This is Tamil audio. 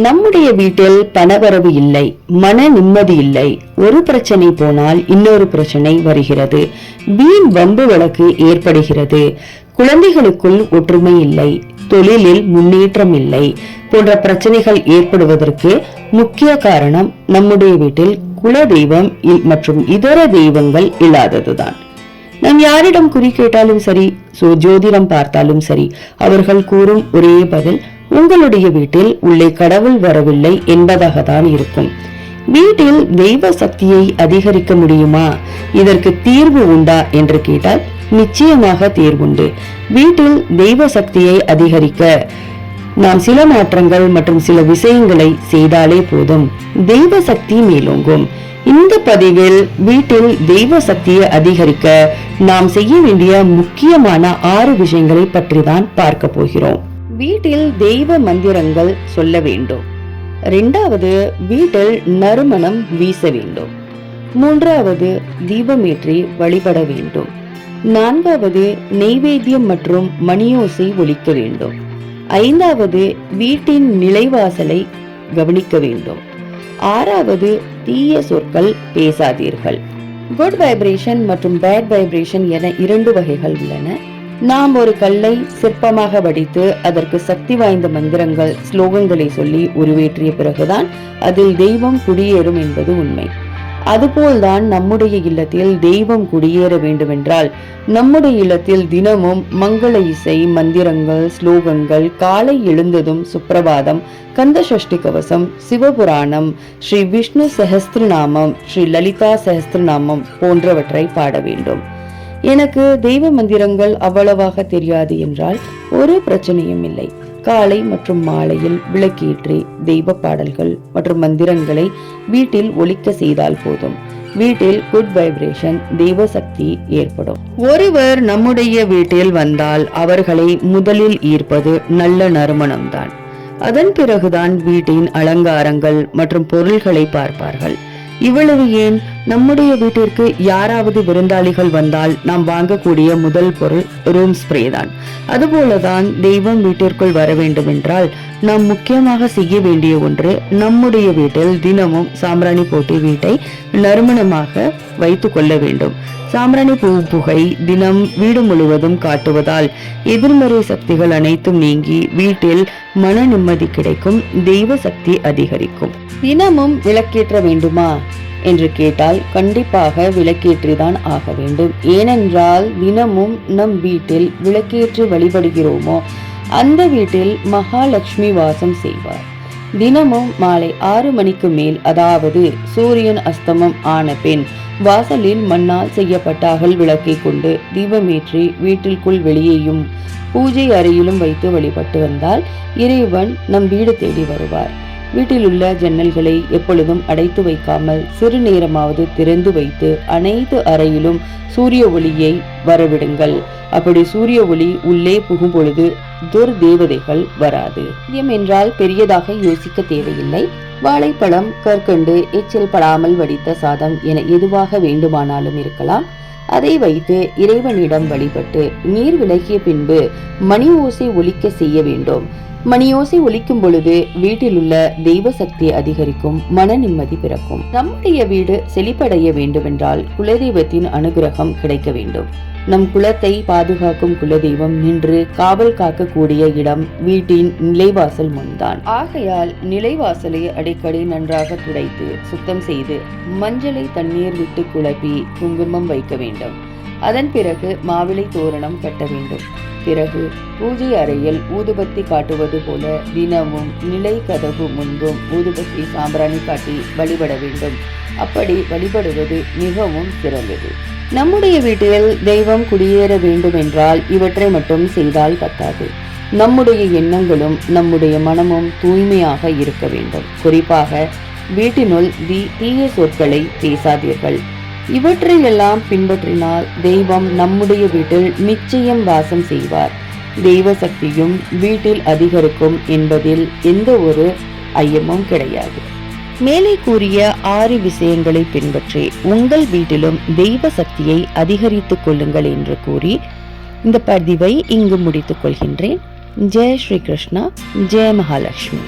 நம்முடைய வீட்டில் பணவரவு இல்லை, மன நிம்மதி இல்லை. ஒரு பிரச்சனை போனால் இன்னொரு பிரச்சனை வருகிறது. வீண் வம்பு வழக்கு ஏற்படுகிறது. குழந்தைகளுக்குள் ஒற்றுமை இல்லை, தொழிலில் முன்னேற்றம் இல்லை போன்ற பிரச்சனைகள் ஏற்படுவதற்கு முக்கிய காரணம் நம்முடைய வீட்டில் குல தெய்வம் மற்றும் இதர தெய்வங்கள் இல்லாததுதான். நாம் யாரிடம் குறி கேட்டாலும் சரி, ஜோதிடம் பார்த்தாலும் சரி, அவர்கள் கூறும் ஒரே பதில் உங்களுடைய வீட்டில் உள்ளே கடவுள் வரவில்லை என்பதாக தான் இருக்கும். வீட்டில் தெய்வ சக்தியை அதிகரிக்க முடியுமா, இதற்கு தீர்வு உண்டா என்று கேட்டால் நிச்சயமாக தீர்வுண்டு. வீட்டில் தெய்வ சக்தியை அதிகரிக்க நாம் சில மாற்றங்கள் மற்றும் சில விஷயங்களை செய்தாலே போதும், தெய்வ சக்தி மேலோங்கும். இந்த பதிவில் வீட்டில் தெய்வ சக்தியை அதிகரிக்க நாம் செய்ய வேண்டிய முக்கியமான 6 விஷயங்களை பற்றி தான் பார்க்க போகிறோம். வீட்டில் தெய்வ மந்திரங்கள் சொல்ல வேண்டும். 2வது, வீட்டில் நறுமணம் வீச வேண்டும். 3வது, தீபமேற்றி வழிபட வேண்டும். 4வது, நெய்வேத்தியம் மற்றும் மணியோசை ஒலிக்க வேண்டும். 5வது, வீட்டின் நிலைவாசலை கவனிக்க வேண்டும். 6வது, தீய சொற்கள் பேசாதீர்கள். குட் வைப்ரேஷன் மற்றும் பேட் வைப்ரேஷன் என 2 வகைகள் உள்ளன. நாம் ஒரு கல்லை சிற்பமாக வடித்து அதற்கு சக்தி வாய்ந்த மந்திரங்கள், ஸ்லோகங்களை சொல்லி உருவேற்றிய பிறகுதான் அதில் தெய்வம் குடியேறும் என்பது உண்மை. அதுபோல்தான் நம்முடைய இல்லத்தில் தெய்வம் குடியேற வேண்டுமென்றால் நம்முடைய இல்லத்தில் தினமும் மங்கள இசை, மந்திரங்கள், ஸ்லோகங்கள், காலை எழுந்ததும் சுப்பிரபாதம், கந்த சஷ்டி கவசம், சிவபுராணம், ஸ்ரீ விஷ்ணு சஹஸ்திரநாமம், ஸ்ரீ லலிதா சஹஸ்திரநாமம் போன்றவற்றை பாட வேண்டும். எனக்கு தெய்வ மந்திரங்கள் அவ்வளவாக தெரியாது என்றால் ஒரு பிரச்சனையும் இல்லை. காலை மற்றும் மாலையில் விளக்கேற்றி தெய்வ பாடல்கள் மற்றும் மந்திரங்களை வீட்டில் ஒலிக்க செய்தால் போதும். வீட்டில் குட் வைப்ரேஷன், தெய்வ சக்தி ஏற்படும். ஒருவர் நம்முடைய வீட்டில் வந்தால் அவர்களை முதலில் ஈர்ப்பது நல்ல நறுமணம்தான். அதன் பிறகுதான் வீட்டின் அலங்காரங்கள் மற்றும் பொருள்களை பார்ப்பார்கள். இவ்வளவு ஏன், நம்முடைய வீட்டிற்கு யாராவது விருந்தாளிகள் வந்தால் நாம் வாங்கக்கூடிய முதல் பொருள் ரூம் ஸ்ப்ரே தான். அதுபோலதான் தெய்வம் வீட்டிற்குள் வர வேண்டும் என்றால் நாம் முக்கியமாக செய்ய வேண்டிய ஒன்று, நம்முடைய வீட்டில் தினமும் சாம்பிராணி போட்டு வீட்டை நறுமணமாக வைத்து கொள்ள வேண்டும். சாம்பிராணி பூ புகை தினம் வீடு முழுவதும் காட்டுவதால் எதிர்மறை சக்திகள் அனைத்தும் நீங்கி வீட்டில் மன நிம்மதி கிடைக்கும், தெய்வ சக்தி அதிகரிக்கும். தினமும் விளக்கேற்ற வேண்டுமா என்று கேட்டால் கண்டிப்பாக விளக்கேற்றிதான் ஆக வேண்டும். ஏனென்றால் தினமும் நம் வீட்டில் விளக்கேற்றி வழிபடுகிறோமோ அந்த வீட்டில் மகாலட்சுமி வாசம் செய்வார். தினமும் மாலை 6 மணிக்கு மேல், அதாவது சூரியன் அஸ்தமம் ஆன பின் வாசலில் மண்ணால் செய்யப்பட்ட அகல் விளக்கை கொண்டு தீபமேற்றி வீட்டிற்குள் வெளியேயும் பூஜை அறையிலும் வைத்து வழிபட்டு வந்தால் இறைவன் நம் வீடு தேடி வருவார். வீட்டில் உள்ள ஜன்னல்களை எப்பொழுதும் அடைத்து வைக்காமல் சிறு நேரமாவது திறந்து வைத்து அனைத்து அறையிலும் சூரிய ஒளியை வரவிடுங்கள். அப்படி சூரிய ஒளி உள்ளே புகும் பொழுது துர்தேவதைகள் வராது. என்றால் பெரியதாக யோசிக்க தேவையில்லை. வாழைப்பழம், கற்கண்டு, எச்சில் படாமல் வடித்த சாதம் என எதுவாக வேண்டுமானாலும் இருக்கலாம். அதை வைத்து இறைவனிடம் வழிபட்டு நீர் விலகிய பின்பு மணி ஓசை ஒலிக்க செய்ய வேண்டும். மணியோசை ஒலிக்கும் பொழுது வீட்டில் உள்ள தெய்வ சக்தி அதிகரிக்கும், மன நிம்மதி பிறக்கும். நம்முடைய வீடு செழிப்படைய வேண்டுமென்றால் குலதெய்வத்தின் அனுகிரகம் கிடைக்க வேண்டும். நம் குலத்தை பாதுகாக்கும் குலதெய்வம் நின்று காவல் காக்கக்கூடிய இடம் வீட்டின் நிலைவாசல் முன்தான். ஆகையால் நிலைவாசலை அடிக்கடி நன்றாக துடைத்து சுத்தம் செய்து மஞ்சளை தண்ணீர் விட்டு குழப்பி குங்குமம் வைக்க வேண்டும். அதன் பிறகு மாவிளை தோரணம் கட்ட வேண்டும். பிறகு பூஜை அறையில் ஊதுபத்தி காட்டுவது போல தினமும் நிலை கதவு முன்பும் ஊதுபத்தி, சாம்பிராணி காட்டி வழிபட வேண்டும். அப்படி வழிபடுவது மிகவும் சிறந்தது. நம்முடைய வீட்டில் தெய்வம் குடியேற வேண்டும் என்றால் இவற்றை மட்டும் செய்தால் பத்தாது. நம்முடைய எண்ணங்களும் நம்முடைய மனமும் தூய்மையாக இருக்க வேண்டும். குறிப்பாக வீட்டினுள் தீய சொற்களை பேசாதீர்கள். இவற்றையெல்லாம் பின்பற்றினால் தெய்வம் நம்முடைய வீட்டில் நிச்சயம் வாசம் செய்வார். தெய்வ சக்தியும் வீட்டில் அதிகரிக்கும் என்பதில் எந்த ஒரு ஐயமும் கிடையாது. மேலே கூறிய 6 விஷயங்களை பின்பற்றி உங்கள் வீட்டிலும் தெய்வ சக்தியை அதிகரித்துக் கொள்ளுங்கள் என்று கூறி இந்த பதிவை இங்கு முடித்துக் கொள்கின்றேன். ஜெய் ஸ்ரீ கிருஷ்ணா, ஜெய் மகாலட்சுமி.